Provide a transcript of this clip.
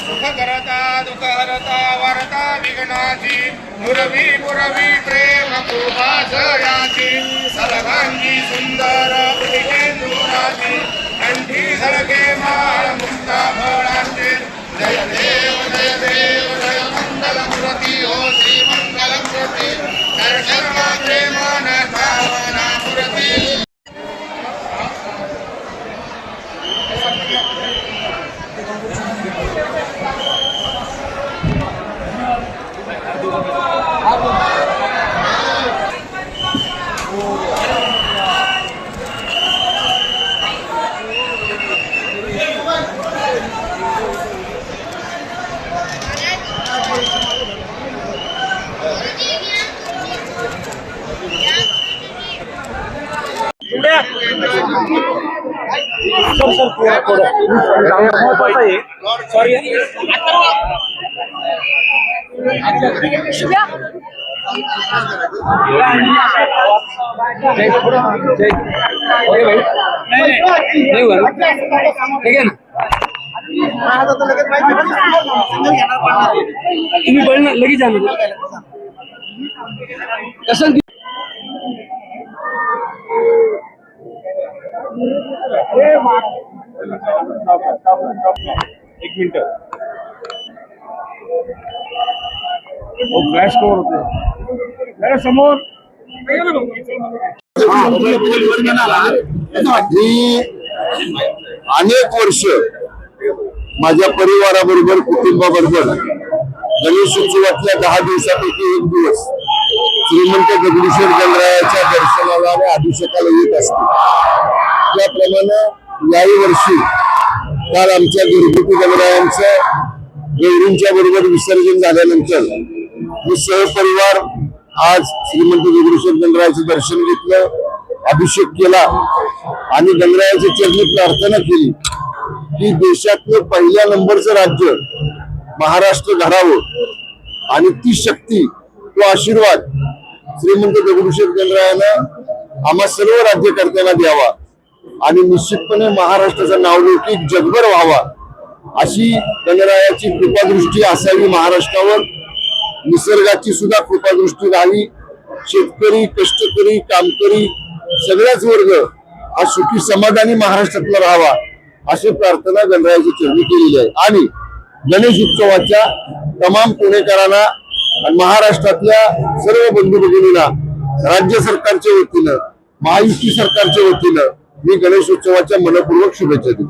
सुख करता दुःख हरता वारता विघ्नाची मुरवी मुरवी प्रेम कृपाशयाची सर्वांगी सुंदर केंद्राची कंठी झळके माळ मुक्ता फळांचे जय देव जय देव जय मंगल मूर्ती हो श्री मंगल मूर्ती दर्शन प्रेमान भावना मूर्ती तुम्ही बोलणार लगेच जाणार कसं एक मिनिट फ्लॅश कव्हर होते समोर अनेक वर्ष माझ्या परिवाराबरोबर कुटुंबाबरोबर गणेशोत्सवातल्या 10 दिवसापैकी एक दिवस श्रीमंत दगडूशेठ गणरायाच्या दर्शनाला आणि अभिषेकाला येत असते. त्याप्रमाणे याही वर्षी काल आमच्या घरगुती गणरायांचं गौरींच्या बरोबर विसर्जन झाल्यानंतर मी सहपरिवार आज श्रीमंत दगडूशेठ गणरायाचं दर्शन घेतलं, अभिषेक केला आणि गणरायाच्या चरणी प्रार्थना केली की देशातलं पहिल्या नंबरचं राज्य महाराष्ट्र घडावं आणि ती शक्ती तो आशीर्वाद श्रीमंत दगडूशेठ गणरायानं आम्हा सर्व राज्यकर्त्यांना द्यावा आणि निश्चितपणे महाराष्ट्राचा नावलौकिक जगभर व्हावा अशी गणरायाची कृपादृष्टी असावी महाराष्ट्रावर. निसर्गाची सुद्धा कृपादृष्टी राहावी. शेतकरी, कष्टकरी, कामकरी सगळ्याच वर्ग हा सुखी समाधानी महाराष्ट्रातला राहावा अशी प्रार्थना गणरायाची चरणी केलेली आहे. आणि गणेश उत्सवाच्या तमाम पुणेकरांना आणि महाराष्ट्रातल्या सर्व बंधू भगिनींना राज्य सरकारच्या वतीनं, महायुती सरकारच्या वतीनं मी गणेश उत्सवाच्या मनपूर्वक शुभेच्छा देतो.